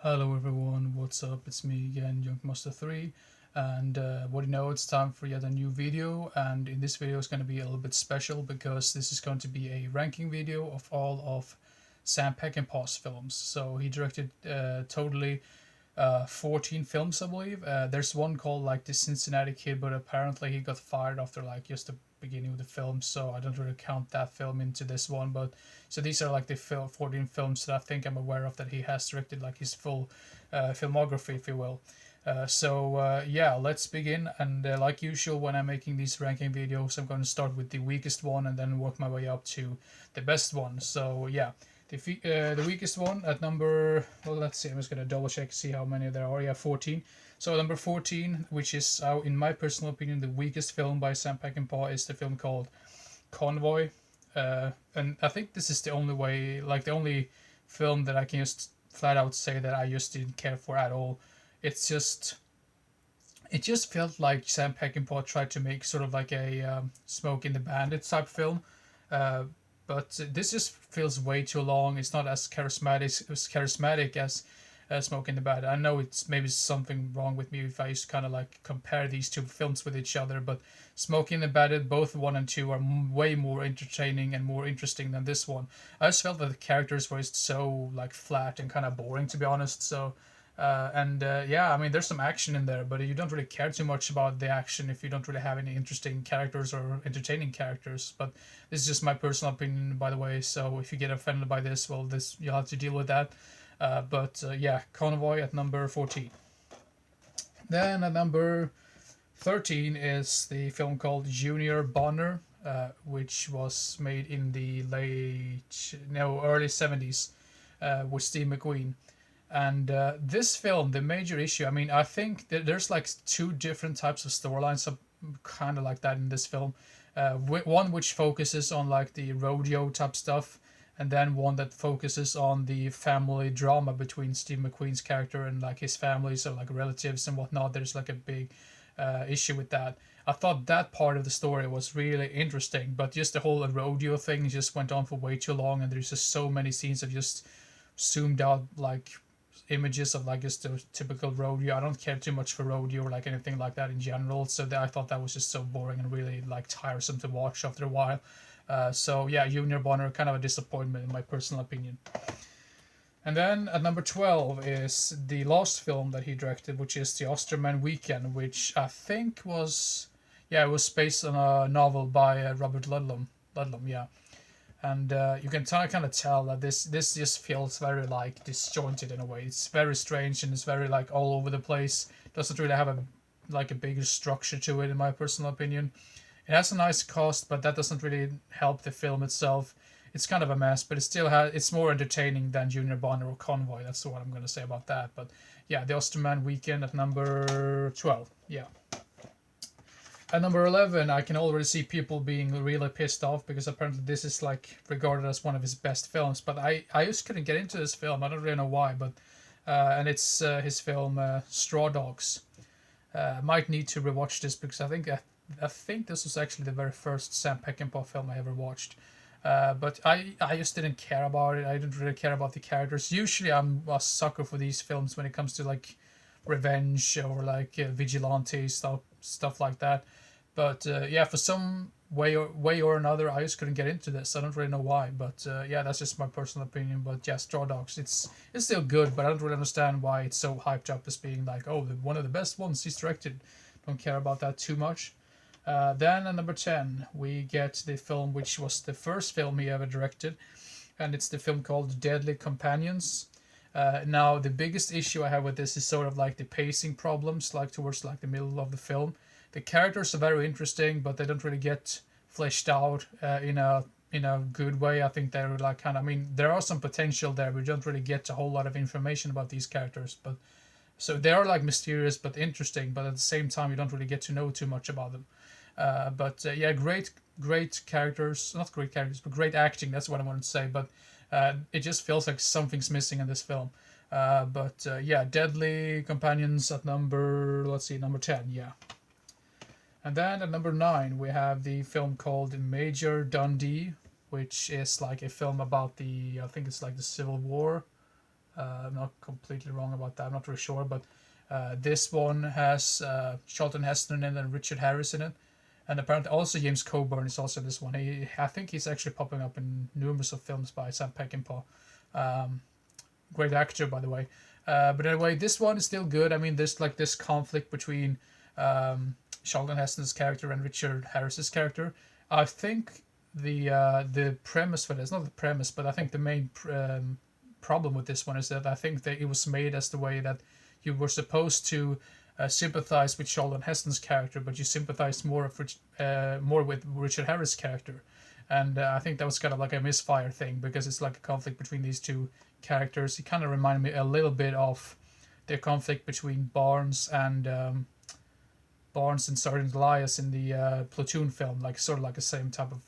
Hello everyone, what's up? It's me again, Junkmaster3, and what do you know, it's time for yet a new video, and in this video it's going to be a little bit special because this is going to be a ranking video of all of Sam Peckinpah's films. So he directed totally 14 films, I believe. There's one called like The Cincinnati Kid, but apparently he got fired after like just the beginning of the film, so I don't really count that film into this one. But so these are like the 14 films that I think I'm aware of that he has directed, like his full filmography, if you will. Yeah, let's begin. And like usual, when I'm making these ranking videos, I'm going to start with the weakest one and then work my way up to the best one. So yeah, the weakest one at number, well, let's see, I'm just going to double check, see how many there are. Yeah, 14. So number 14, which is, in my personal opinion, the weakest film by Sam Peckinpah, is the film called Convoy. And I think this is the only way, like the only film that I can just flat out say that I just didn't care for at all. It's just, it just felt like Sam Peckinpah tried to make sort of like a Smoke in the Bandit type film. Uh, but this just feels way too long. It's not as charismatic as Smoke in the Bandit. I know it's maybe something wrong with me if I used to kind of like compare these two films with each other, but Smoke in the Bandit, both one and two, are way more entertaining and more interesting than this one. I just felt that the characters were just so like flat and kind of boring, to be honest. Yeah, I mean, there's some action in there, but you don't really care too much about the action if you don't really have any interesting characters or entertaining characters. But this is just my personal opinion, by the way. So if you get offended by this, well, this you'll have to deal with that. Yeah, Convoy at number 14. Then at number 13 is the film called Junior Bonner, which was made in the early 70s with Steve McQueen. And this film, the major issue, I mean, I think that there's like two different types of storylines, kind of like that in this film. One which focuses on like the rodeo type stuff, and then one that focuses on the family drama between Steve McQueen's character and like his family, so like relatives and whatnot. There's like a big issue with that. I thought that part of the story was really interesting, but just the whole rodeo thing just went on for way too long, and there's just so many scenes of just zoomed out like images of like just a typical rodeo. I don't care too much for rodeo or like anything like that in general, so I thought that was just so boring and really like tiresome to watch after a while. Yeah, Junior Bonner, kind of a disappointment in my personal opinion. And then at number 12 is the last film that he directed, which is the Ayersman Weekend, which I think was, yeah, it was based on a novel by Robert Ludlum. Ludlum, yeah. And you can kind of tell that this just feels very like disjointed in a way. It's very strange and it's very like all over the place. Doesn't really have a bigger structure to it, in my personal opinion. It has a nice cast, but that doesn't really help the film itself. It's kind of a mess, but it's more entertaining than Junior Bonner or Convoy. That's what I'm going to say about that. But yeah, the Ayersman Weekend at number 12. Yeah. At number 11, I can already see people being really pissed off because apparently this is like regarded as one of his best films. But I just couldn't get into this film. I don't really know why, but and it's his film Straw Dogs. Might need to rewatch this because I think this was actually the very first Sam Peckinpah film I ever watched. But I just didn't care about it. I didn't really care about the characters. Usually I'm a sucker for these films when it comes to like revenge or like vigilante stuff like that. But yeah, for some way or another, I just couldn't get into this. I don't really know why, but yeah, that's just my personal opinion. But yeah, Straw Dogs, it's still good, but I don't really understand why it's so hyped up as being like, oh, one of the best ones he's directed. Don't care about that too much. Then at number 10, we get the film which was the first film he ever directed, and it's the film called Deadly Companions. Now, the biggest issue I have with this is sort of like the pacing problems, like towards like the middle of the film. The characters are very interesting, but they don't really get fleshed out in a good way. I think they're like kind of. I mean, there are some potential there. We don't really get a whole lot of information about these characters, but so they are like mysterious but interesting. But at the same time, you don't really get to know too much about them. Yeah, great characters. Not great characters, but great acting. That's what I wanted to say. But it just feels like something's missing in this film. Yeah, Deadly Companions at number 10. Yeah. And then at number 9, we have the film called Major Dundee, which is like a film about I think it's like the Civil War. I'm not completely wrong about that. I'm not really sure, but this one has Charlton Heston in it and Richard Harris in it, and apparently also James Coburn is also in this one. I think he's actually popping up in numerous of films by Sam Peckinpah. Great actor, by the way. But anyway, this one is still good. I mean, there's like this conflict between Charlton Heston's character and Richard Harris's character. I think the premise for this, not the premise, but I think the main problem with this one is that I think that it was made as the way that you were supposed to sympathize with Charlton Heston's character, but you sympathized more with Richard Harris' character, and I think that was kind of like a misfire thing because it's like a conflict between these two characters. It kind of reminded me a little bit of the conflict between Barnes and Sergeant Elias in the Platoon film, like sort of like the same type of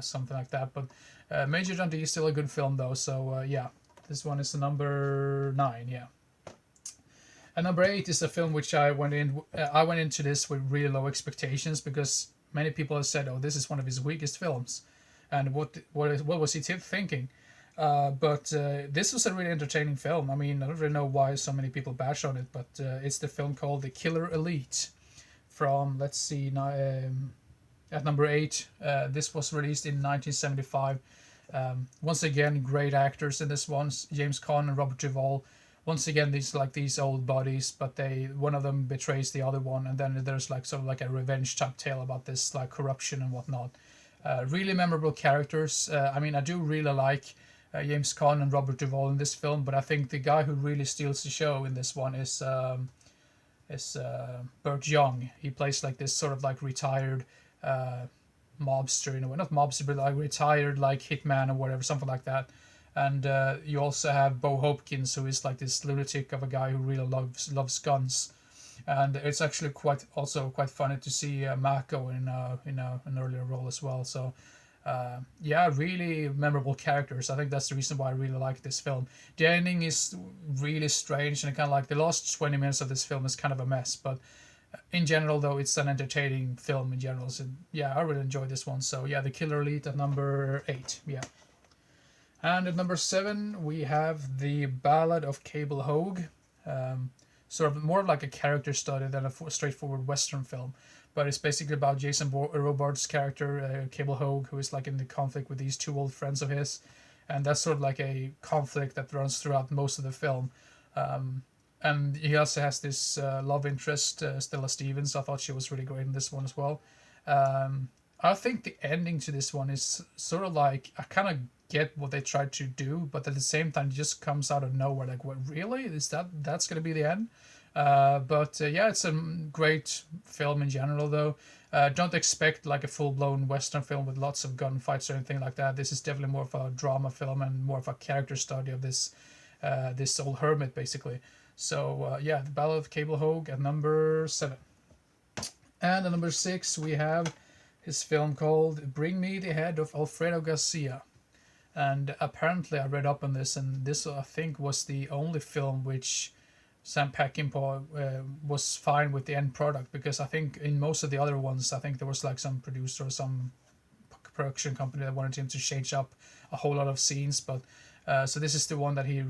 something like that. But Major Dundee is still a good film though, so this one is the number 9, yeah. And number 8 is a film which I went into this with really low expectations because many people have said, "Oh, this is one of his weakest films," and what was he thinking? But this was a really entertaining film. I mean, I don't really know why so many people bash on it, but it's the film called The Killer Elite from, let's see, at number 8. This was released in 1975. Once again, great actors in this one, James Caan and Robert Duvall. Once again, these old buddies, but one of them betrays the other one, and then there's like sort of like a revenge type tale about this like corruption and whatnot. Really memorable characters. I mean, I do really like James Caan and Robert Duvall in this film, but I think the guy who really steals the show in this one is Burt Young. He plays like this sort of like retired mobster in a way, not mobster, but like retired like hitman or whatever, something like that. And you also have Bo Hopkins, who is like this lunatic of a guy who really loves guns. And it's actually quite funny to see Mako in an earlier role as well. So really memorable characters. I think that's the reason why I really like this film. The ending is really strange, and kind of like the last 20 minutes of this film is kind of a mess. But in general, though, it's an entertaining film in general. So yeah, I really enjoyed this one. So yeah, The Killer Elite at number 8. Yeah. And at number 7, we have The Ballad of Cable Hog. Sort of more like a character study than a straightforward Western film. But it's basically about Jason Robards' character, Cable Hog, who is like in the conflict with these two old friends of his. And that's sort of like a conflict that runs throughout most of the film. And he also has this love interest, Stella Stevens. I thought she was really great in this one as well. I think the ending to this one is sort of like, I kind of get what they tried to do, but at the same time it just comes out of nowhere. Like, what, really? That's going to be the end? But it's a great film in general, though. Don't expect like a full-blown Western film with lots of gunfights or anything like that. This is definitely more of a drama film and more of a character study of this old hermit, basically. So, The Ballad of Cable Hog at number 7. And at number 6, we have his film called Bring Me the Head of Alfredo Garcia. And apparently I read up on this, and this I think was the only film which Sam Peckinpah was fine with the end product, because I think in most of the other ones, I think there was like some producer or some production company that wanted him to change up a whole lot of scenes, but so this is the one that he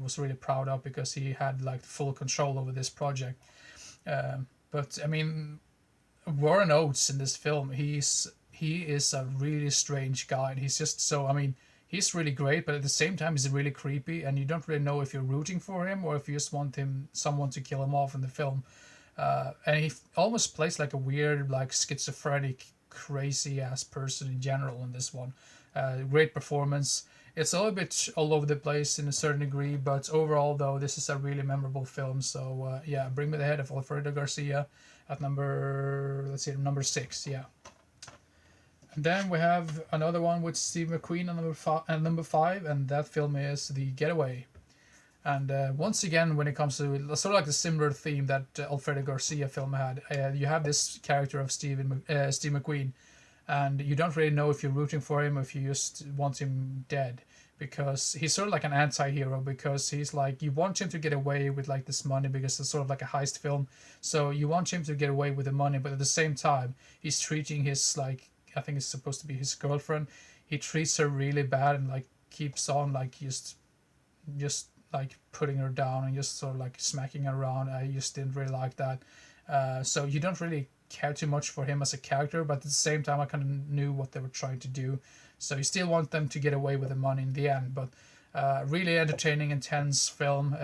was really proud of, because he had like full control over this project. But I mean, Warren Oates in this film, he is a really strange guy, and he's just so, I mean, he's really great, but at the same time he's really creepy, and you don't really know if you're rooting for him or if you just want someone to kill him off in the film. And he almost plays like a weird, like schizophrenic, crazy ass person in general in this one. Great performance. It's a little bit all over the place in a certain degree, but overall though, this is a really memorable film. So Bring Me the Head of Alfredo Garcia at number 6. Yeah. And then we have another one with Steve McQueen at number 5, and that film is The Getaway. And once again, when it comes to sort of like the similar theme that Alfredo Garcia film had, you have this character of Steve McQueen, and you don't really know if you're rooting for him or if you just want him dead, because he's sort of like an anti-hero, because he's like, you want him to get away with like this money because it's sort of like a heist film, so you want him to get away with the money, but at the same time he's treating his, like, I think it's supposed to be his girlfriend, he treats her really bad and like keeps on like just like putting her down and just sort of like smacking her around. I just didn't really like that. So you don't really care too much for him as a character, but at the same time, I kind of knew what they were trying to do. So you still want them to get away with the money in the end. But really entertaining, intense film.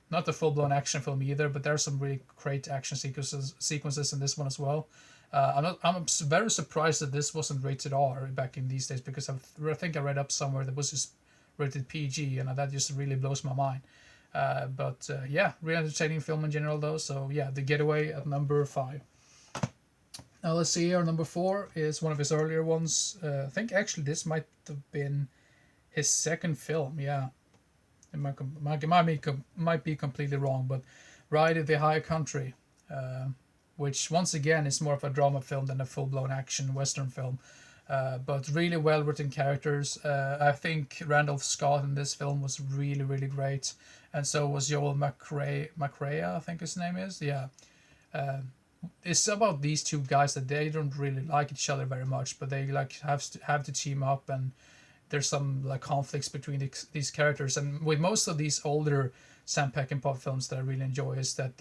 Not a full-blown action film either, but there are some really great action sequences in this one as well. I'm very surprised that this wasn't rated R back in these days, because I think I read up somewhere that was just rated PG, and that just really blows my mind. But yeah, really entertaining film in general though. So yeah, The Getaway at number 5. Now let's see here. Number 4 is one of his earlier ones. I think actually this might have been his second film. Yeah, it might be completely wrong, but Ride of the High Country, which once again is more of a drama film than a full-blown action western film. But really well-written characters. I think Randolph Scott in this film was really, really great, and so was Joel McCrea, I think his name is. Yeah, it's about these two guys that they don't really like each other very much, but they like have to team up, and there's some like conflicts between these characters. And with most of these older Sam Peckinpah films that I really enjoy is that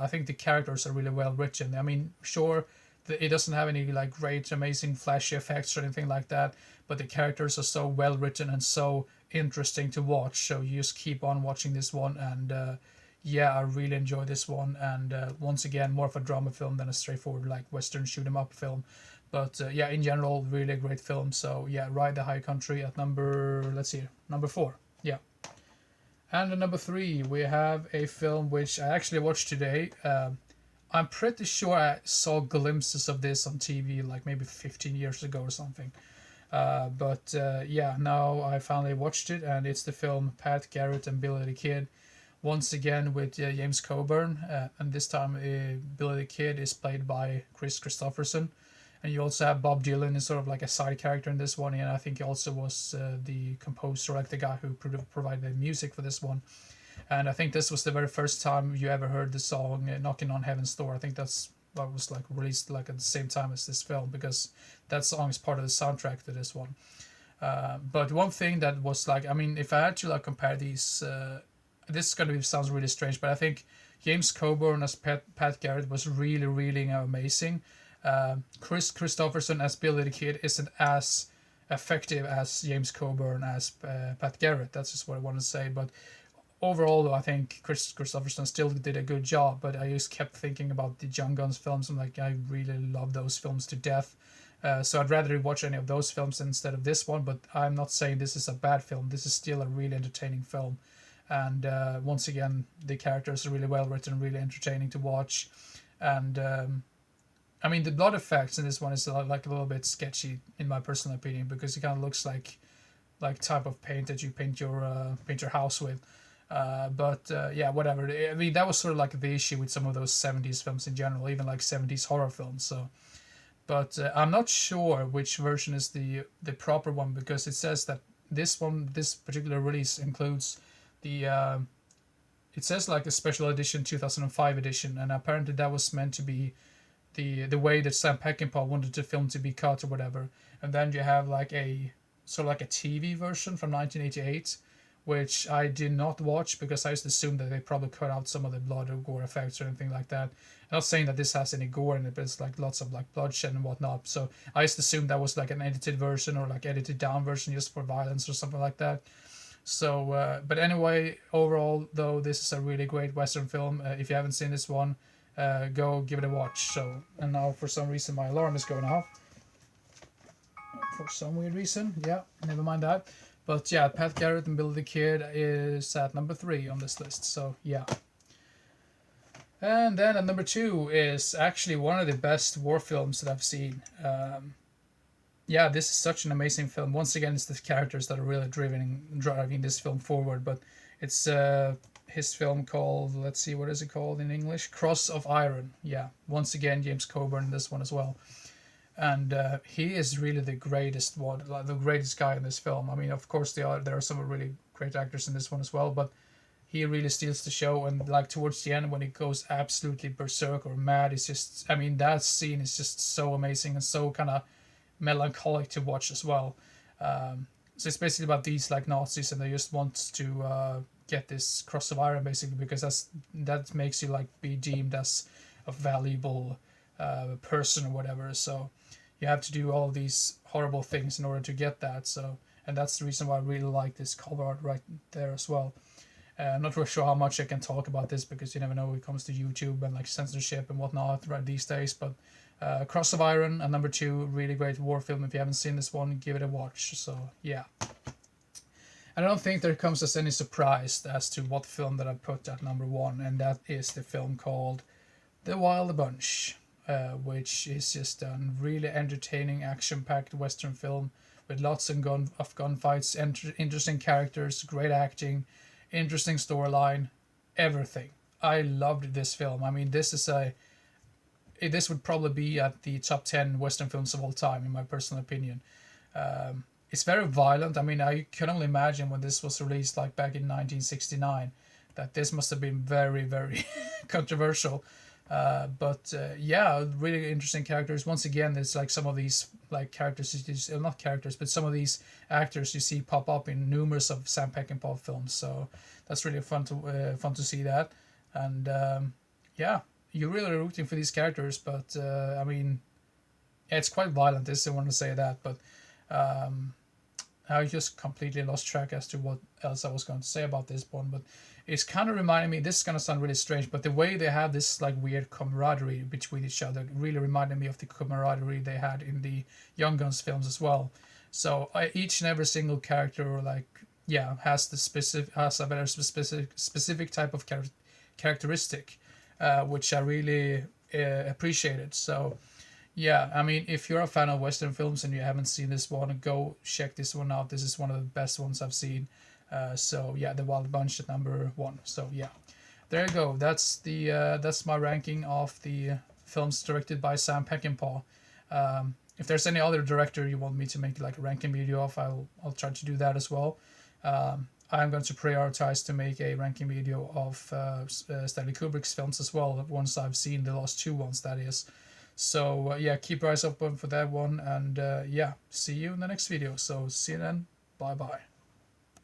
I think the characters are really well written. I mean, sure, it doesn't have any like great, amazing, flashy effects or anything like that, but the characters are so well written and so interesting to watch. So you just keep on watching this one, and yeah, I really enjoy this one. And once again, more of a drama film than a straightforward like western shoot 'em up film. But yeah, in general, really a great film. So yeah, Ride the High Country at let's see, number 4. Yeah. And at number 3, we have a film which I actually watched today. I'm pretty sure I saw glimpses of this on TV like maybe 15 years ago or something. But yeah, now I finally watched it, and it's the film Pat Garrett and Billy the Kid. Once again with James Coburn, and this time Billy the Kid is played by Chris Christopherson. And you also have Bob Dylan as sort of like a side character in this one, and I think he also was the composer, like the guy who provided the music for this one. And I think this was the very first time you ever heard the song "Knocking on Heaven's Door." I think that was like released like at the same time as this film, because that song is part of the soundtrack to this one. But one thing that was like, I mean, if I had to like compare these, this is gonna sounds really strange, but I think James Coburn as Pat Garrett was really, really amazing. Chris Christopherson as Billy the Kid isn't as effective as James Coburn as Pat Garrett. That's just what I want to say. But overall, though, I think Chris Christopherson still did a good job. But I just kept thinking about the Young Guns films. I'm like, I really love those films to death. So I'd rather watch any of those films instead of this one. But I'm not saying this is a bad film. This is still a really entertaining film. And once again, the characters are really well written, really entertaining to watch. And I mean, the blood effects in this one is like a little bit sketchy in my personal opinion, because it kind of looks like type of paint that you paint your house with. But yeah, whatever. I mean, that was sort of like the issue with some of those 70s films in general, even like 70s horror films. So, but I'm not sure which version is the proper one, because it says that this particular release includes the it says like a special edition 2005 edition, and apparently that was meant to be the way that Sam Peckinpah wanted the film to be cut or whatever. And then you have like a sort of like a TV version from 1988, which I did not watch because I just assumed that they probably cut out some of the blood or gore effects or anything like that. I'm not saying that this has any gore in it, but it's like lots of like bloodshed and whatnot. So I just assumed that was like an edited version or like edited down version just for violence or something like that. So, but anyway, overall though, this is a really great Western film. If you haven't seen this one, go give it a watch. So, and now for some reason my alarm is going off. For some weird reason, yeah, never mind that. But yeah, Pat Garrett and Billy the Kid is at number 3 on this list. So yeah. And then at number 2 is actually one of the best war films that I've seen. Yeah, this is such an amazing film. Once again, it's the characters that are really driving this film forward. But it's his film called, let's see, what is it called in English? Cross of Iron. Yeah, once again, James Coburn in this one as well. And he is really the greatest one, like the greatest guy in this film. I mean, of course, there are some really great actors in this one as well, but he really steals the show. And like towards the end, when he goes absolutely berserk or mad, it's just, I mean, that scene is just so amazing and so kind of melancholic to watch as well. So it's basically about these like Nazis, and they just want to get this Cross of Iron basically, because that makes you like be deemed as a valuable person or whatever. So you have to do all these horrible things in order to get that. So, and that's the reason why I really like this cover art right there as well. I'm not really sure how much I can talk about this, because you never know when it comes to YouTube and like censorship and whatnot right these days. But Cross of Iron, and number 2, really great war film. If you haven't seen this one, give it a watch. So yeah. I don't think there comes as any surprise as to what film that I put at number 1, and that is the film called The Wild Bunch, which is just a really entertaining, action-packed Western film with lots of gunfights, interesting characters, great acting, interesting storyline, everything. I loved this film. I mean, this would probably be at the top 10 Western films of all time, in my personal opinion. It's very violent. I mean, I can only imagine when this was released, like back in 1969, that this must have been very, very controversial. But yeah, really interesting characters. Once again, there's like some of these like characters, not characters, but some of these actors you see pop up in numerous of Sam Peckinpah films. So that's really fun to see that. And yeah, you're really rooting for these characters. But I mean, yeah, it's quite violent. I want to say that, but I just completely lost track as to what else I was going to say about this one. But it's kind of reminding me, this is going to sound really strange, but the way they have this like weird camaraderie between each other really reminded me of the camaraderie they had in the Young Guns films as well. So each and every single character, like, yeah, has a very specific type of characteristic, which I really appreciated. So yeah, I mean, if you're a fan of Western films and you haven't seen this one, go check this one out. This is one of the best ones I've seen. So yeah, The Wild Bunch at number 1. So yeah, there you go. That's my ranking of the films directed by Sam Peckinpah. If there's any other director you want me to make like a ranking video of, I'll try to do that as well. I'm going to prioritize to make a ranking video of Stanley Kubrick's films as well, once I've seen the last 2 ones, that is. So yeah, keep your eyes open for that one, and yeah, see you in the next video. So see you then. Bye bye.